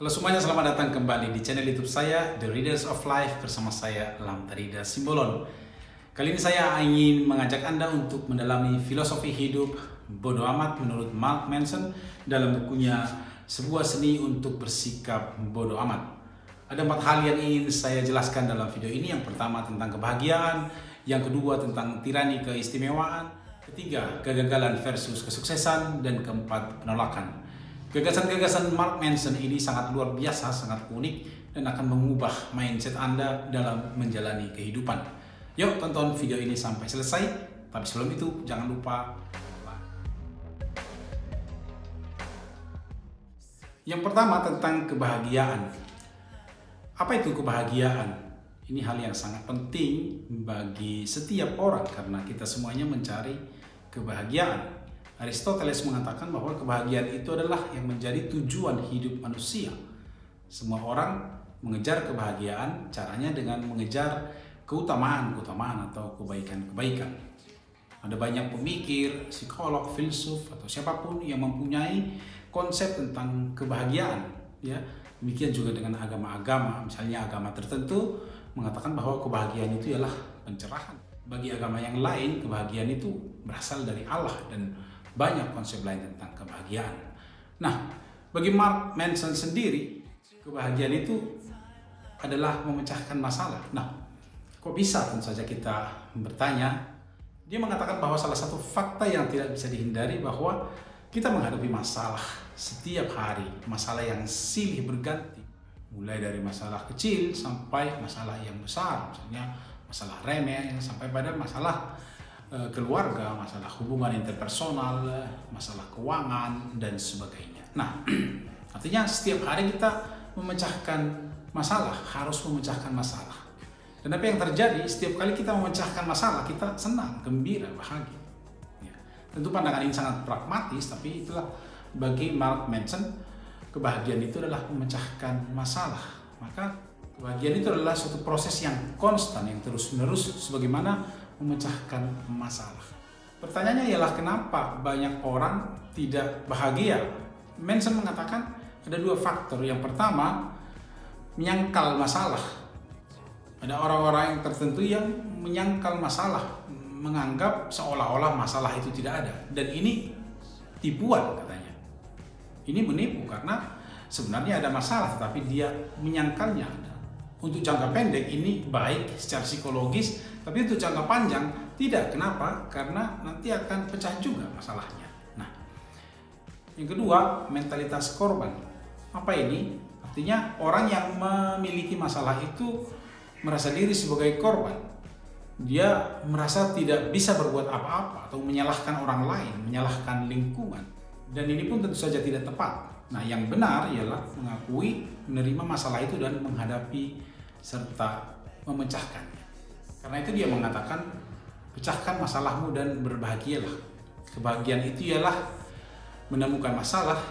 Halo semuanya, selamat datang kembali di channel YouTube saya, The Readers of Life, bersama saya Lamtarida Simbolon. Kali ini saya ingin mengajak Anda untuk mendalami filosofi hidup bodo amat menurut Mark Manson dalam bukunya Sebuah Seni untuk Bersikap Bodo Amat. Ada 4 hal yang ingin saya jelaskan dalam video ini. Yang pertama tentang kebahagiaan, yang kedua tentang tirani keistimewaan, ketiga kegagalan versus kesuksesan, dan keempat penolakan. Gagasan-gagasan Mark Manson ini sangat luar biasa, sangat unik, dan akan mengubah mindset Anda dalam menjalani kehidupan. Yuk tonton video ini sampai selesai, tapi sebelum itu jangan lupa like. Yang pertama tentang kebahagiaan. Apa itu kebahagiaan? Ini hal yang sangat penting bagi setiap orang karena kita semuanya mencari kebahagiaan. Aristoteles mengatakan bahwa kebahagiaan itu adalah yang menjadi tujuan hidup manusia. Semua orang mengejar kebahagiaan, caranya dengan mengejar keutamaan atau kebaikan-kebaikan. Ada banyak pemikir, psikolog, filsuf, atau siapapun yang mempunyai konsep tentang kebahagiaan. Ya, demikian juga dengan agama-agama, misalnya agama tertentu mengatakan bahwa kebahagiaan itu ialah pencerahan. Bagi agama yang lain, kebahagiaan itu berasal dari Allah dan banyak konsep lain tentang kebahagiaan. Nah, bagi Mark Manson sendiri, kebahagiaan itu adalah memecahkan masalah. Nah, kok bisa? Tentu saja kita bertanya. Dia mengatakan bahwa salah satu fakta yang tidak bisa dihindari bahwa kita menghadapi masalah setiap hari, masalah yang silih berganti, mulai dari masalah kecil sampai masalah yang besar, misalnya masalah remeh sampai pada masalah keluarga, masalah hubungan interpersonal, masalah keuangan, dan sebagainya. Nah, artinya setiap hari kita memecahkan masalah, harus memecahkan masalah. Dan apa yang terjadi setiap kali kita memecahkan masalah, kita senang, gembira, bahagia. Ya. Tentu pandangan ini sangat pragmatis, tapi itulah bagi Mark Manson, kebahagiaan itu adalah memecahkan masalah. Maka kebahagiaan itu adalah suatu proses yang konstan, yang terus-menerus, sebagaimana memecahkan masalah. Pertanyaannya ialah kenapa banyak orang tidak bahagia? Manson mengatakan ada 2 faktor. Yang pertama, menyangkal masalah. Ada orang-orang yang tertentu yang menyangkal masalah, menganggap seolah-olah masalah itu tidak ada. Dan ini tipuan katanya. Ini menipu karena sebenarnya ada masalah, tetapi dia menyangkalnya. Untuk jangka pendek ini baik secara psikologis, tapi untuk jangka panjang tidak. Kenapa? Karena nanti akan pecah juga masalahnya. Nah, yang kedua, mentalitas korban. Apa ini? Artinya orang yang memiliki masalah itu merasa diri sebagai korban. Dia merasa tidak bisa berbuat apa-apa atau menyalahkan orang lain, menyalahkan lingkungan. Dan ini pun tentu saja tidak tepat. Nah, yang benar ialah mengakui, menerima masalah itu dan menghadapi serta memecahkannya. Karena itu dia mengatakan, pecahkan masalahmu dan berbahagialah. Kebahagiaan itu ialah menemukan masalah,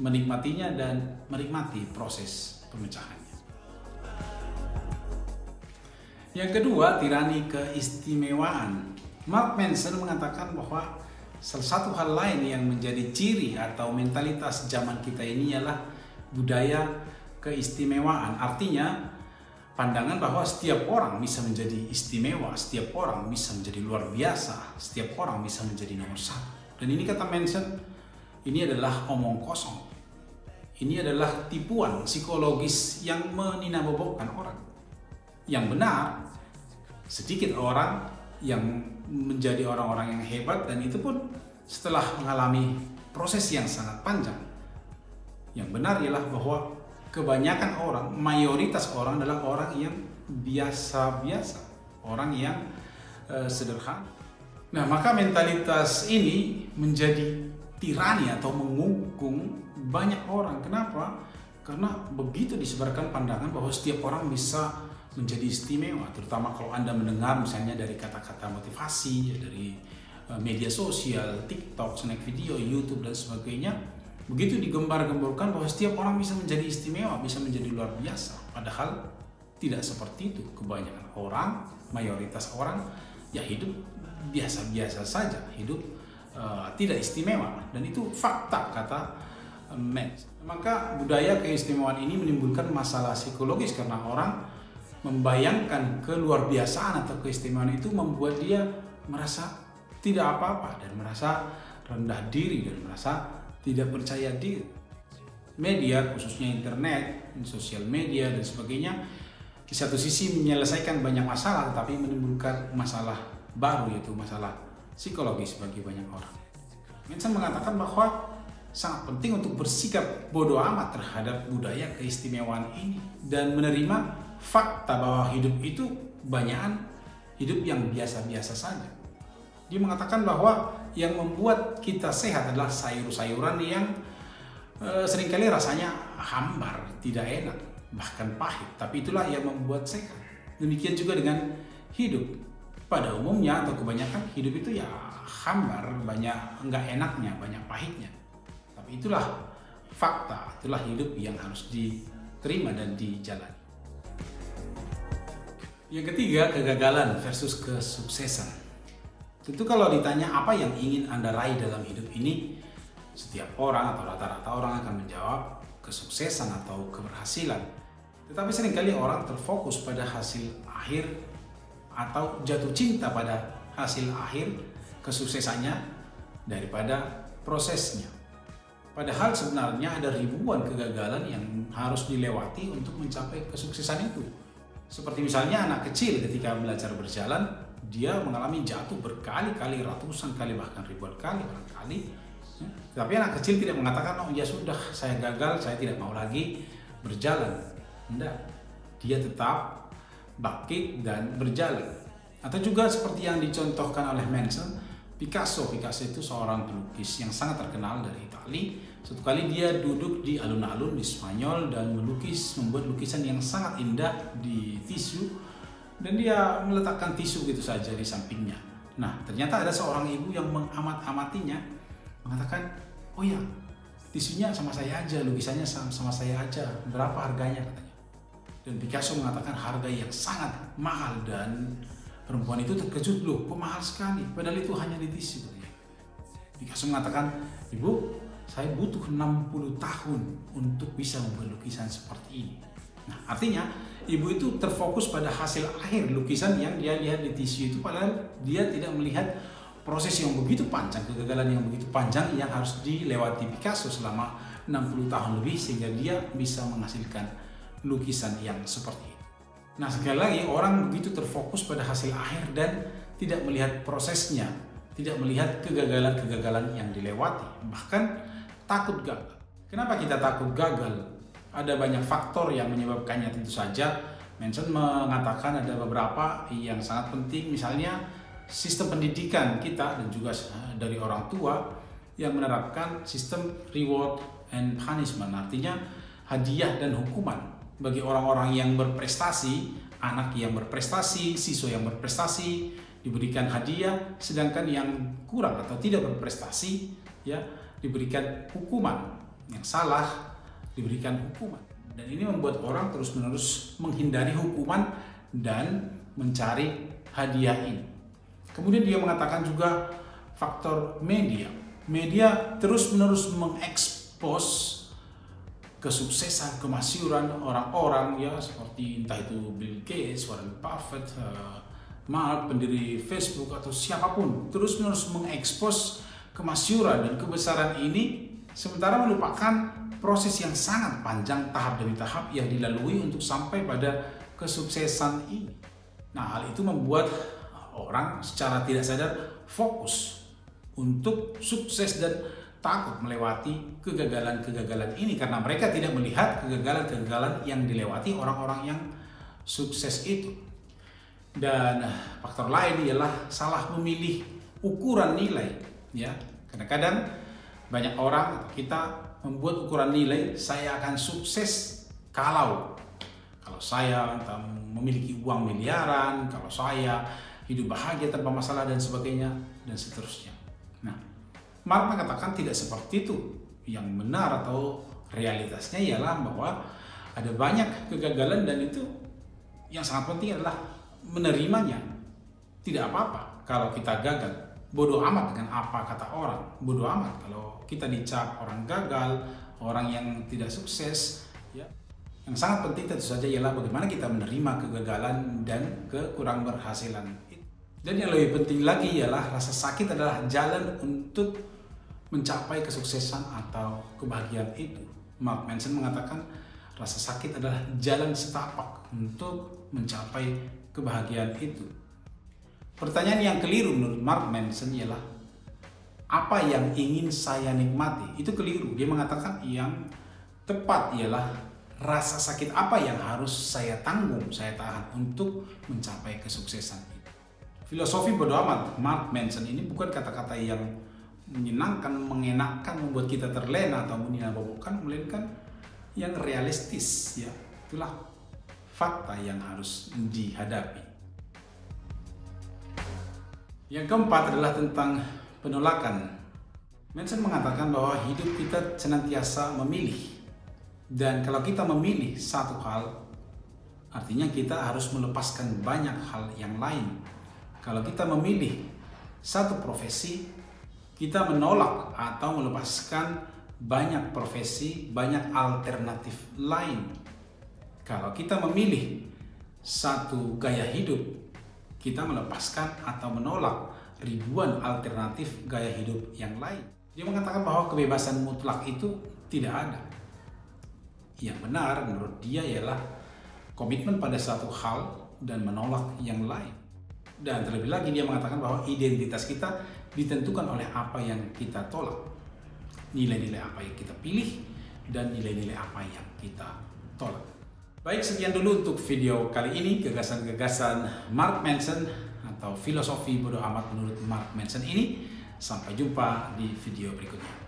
menikmatinya, dan menikmati proses pemecahannya. Yang kedua, tirani keistimewaan. Mark Manson mengatakan bahwa salah satu hal lain yang menjadi ciri atau mentalitas zaman kita ini ialah budaya keistimewaan. Artinya, pandangan bahwa setiap orang bisa menjadi istimewa, setiap orang bisa menjadi luar biasa, setiap orang bisa menjadi nomor 1. Dan ini kata Manson, ini adalah omong kosong. Ini adalah tipuan psikologis yang meninabobokkan orang. Yang benar, sedikit orang yang menjadi orang-orang yang hebat, dan itu pun setelah mengalami proses yang sangat panjang. Yang benar ialah bahwa kebanyakan orang, mayoritas orang adalah orang yang biasa-biasa, orang yang sederhana. Nah, maka mentalitas ini menjadi tirani atau mengungkung banyak orang. Kenapa? Karena begitu disebarkan pandangan bahwa setiap orang bisa menjadi istimewa, terutama kalau Anda mendengar misalnya dari kata-kata motivasi, dari media sosial, TikTok, snack video, YouTube, dan sebagainya. Begitu digembar-gemborkan bahwa setiap orang bisa menjadi istimewa, bisa menjadi luar biasa. Padahal tidak seperti itu. Kebanyakan orang, mayoritas orang, ya hidup biasa-biasa saja, hidup tidak istimewa. Dan itu fakta kata match. Maka budaya keistimewaan ini menimbulkan masalah psikologis karena orang membayangkan keluar biasaan atau keistimewaan itu membuat dia merasa tidak apa-apa dan merasa rendah diri dan merasa tidak percaya diri. Media, khususnya internet, sosial media dan sebagainya, di satu sisi menyelesaikan banyak masalah tetapi menimbulkan masalah baru, yaitu masalah psikologis bagi banyak orang. Manson mengatakan bahwa sangat penting untuk bersikap bodoh amat terhadap budaya keistimewaan ini dan menerima fakta bahwa hidup itu banyakan hidup yang biasa-biasa saja. Dia mengatakan bahwa yang membuat kita sehat adalah sayur-sayuran yang seringkali rasanya hambar, tidak enak, bahkan pahit. Tapi itulah yang membuat sehat. Demikian juga dengan hidup. Pada umumnya atau kebanyakan hidup itu ya hambar, banyak enggak enaknya, banyak pahitnya. Tapi itulah fakta, itulah hidup yang harus diterima dan dijalani. Yang ketiga, kegagalan versus kesuksesan. Tentu kalau ditanya apa yang ingin Anda raih dalam hidup ini, setiap orang atau rata-rata orang akan menjawab kesuksesan atau keberhasilan. Tetapi seringkali orang terfokus pada hasil akhir atau jatuh cinta pada hasil akhir kesuksesannya daripada prosesnya. Padahal sebenarnya ada ribuan kegagalan yang harus dilewati untuk mencapai kesuksesan itu. Seperti misalnya anak kecil ketika belajar berjalan, dia mengalami jatuh berkali-kali, ratusan kali, bahkan ribuan kali barangkali. Tapi anak kecil tidak mengatakan, oh ya sudah, saya gagal, saya tidak mau lagi berjalan. Tidak, dia tetap bangkit dan berjalan. Atau juga seperti yang dicontohkan oleh Manson, Picasso itu seorang pelukis yang sangat terkenal dari Italia. Suatu kali dia duduk di alun-alun di Spanyol dan membuat lukisan yang sangat indah di tisu, dan dia meletakkan tisu gitu saja di sampingnya. Nah, ternyata ada seorang ibu yang mengamat-amatinya, mengatakan, oh ya, tisunya sama saya aja, lukisannya sama saya aja, berapa harganya katanya. Dan Picasso mengatakan harga yang sangat mahal, dan perempuan itu terkejut, loh kok mahal sekali, padahal itu hanya di tisu katanya. Picasso mengatakan, ibu, saya butuh 60 tahun untuk bisa membuat lukisan seperti ini. Nah, artinya ibu itu terfokus pada hasil akhir lukisan yang dia lihat di tisu itu, padahal dia tidak melihat proses yang begitu panjang, kegagalan yang begitu panjang yang harus dilewati Picasso selama 60 tahun lebih sehingga dia bisa menghasilkan lukisan yang seperti itu. Nah, sekali lagi orang begitu terfokus pada hasil akhir dan tidak melihat prosesnya, tidak melihat kegagalan-kegagalan yang dilewati, bahkan takut gagal. Kenapa kita takut gagal? Ada banyak faktor yang menyebabkannya tentu saja. Manson mengatakan ada beberapa yang sangat penting, misalnya sistem pendidikan kita dan juga dari orang tua yang menerapkan sistem reward and punishment, artinya hadiah dan hukuman bagi orang-orang yang berprestasi. Anak yang berprestasi, siswa yang berprestasi diberikan hadiah, sedangkan yang kurang atau tidak berprestasi ya diberikan hukuman, yang salah diberikan hukuman. Dan ini membuat orang terus-menerus menghindari hukuman dan mencari hadiah ini. Kemudian dia mengatakan juga faktor media. Media terus-menerus mengekspos kesuksesan, kemasyhuran orang-orang ya seperti entah itu Bill Gates, Warren Buffett, Mark, pendiri Facebook atau siapapun, terus-menerus mengekspos kemasyhuran dan kebesaran ini, sementara melupakan proses yang sangat panjang tahap demi tahap yang dilalui untuk sampai pada kesuksesan ini. Nah, hal itu membuat orang secara tidak sadar fokus untuk sukses dan takut melewati kegagalan-kegagalan ini karena mereka tidak melihat kegagalan-kegagalan yang dilewati orang-orang yang sukses itu. Dan faktor lain ialah salah memilih ukuran nilai. Ya, kadang-kadang banyak orang, kita membuat ukuran nilai, saya akan sukses kalau saya memiliki uang miliaran, kalau saya hidup bahagia tanpa masalah dan sebagainya dan seterusnya. Nah, Mark mengatakan tidak seperti itu. Yang benar atau realitasnya ialah bahwa ada banyak kegagalan dan itu yang sangat penting adalah menerimanya. Tidak apa-apa kalau kita gagal. Bodoh amat dengan apa kata orang. Bodoh amat kalau kita dicap orang gagal, orang yang tidak sukses, ya. Yang sangat penting tentu saja ialah bagaimana kita menerima kegagalan dan kekurang berhasilan. Dan yang lebih penting lagi ialah rasa sakit adalah jalan untuk mencapai kesuksesan atau kebahagiaan itu. Mark Manson mengatakan rasa sakit adalah jalan setapak untuk mencapai kebahagiaan itu. Pertanyaan yang keliru menurut Mark Manson ialah apa yang ingin saya nikmati? Itu keliru. Dia mengatakan yang tepat ialah rasa sakit apa yang harus saya tanggung, saya tahan untuk mencapai kesuksesan itu. Filosofi bodo amat Mark Manson ini bukan kata-kata yang menyenangkan, mengenakkan, membuat kita terlena atau meninabobokan, melainkan yang realistis, ya. Itulah fakta yang harus dihadapi. Yang keempat adalah tentang penolakan. Manson mengatakan bahwa hidup kita senantiasa memilih. Dan kalau kita memilih satu hal, artinya kita harus melepaskan banyak hal yang lain. Kalau kita memilih satu profesi, kita menolak atau melepaskan banyak profesi, banyak alternatif lain. Kalau kita memilih satu gaya hidup, kita melepaskan atau menolak ribuan alternatif gaya hidup yang lain. Dia mengatakan bahwa kebebasan mutlak itu tidak ada. Yang benar menurut dia ialah komitmen pada satu hal dan menolak yang lain. Dan terlebih lagi dia mengatakan bahwa identitas kita ditentukan oleh apa yang kita tolak. Nilai-nilai apa yang kita pilih dan nilai-nilai apa yang kita tolak. Baik, sekian dulu untuk video kali ini, gagasan-gagasan Mark Manson atau filosofi bodo amat menurut Mark Manson ini. Sampai jumpa di video berikutnya.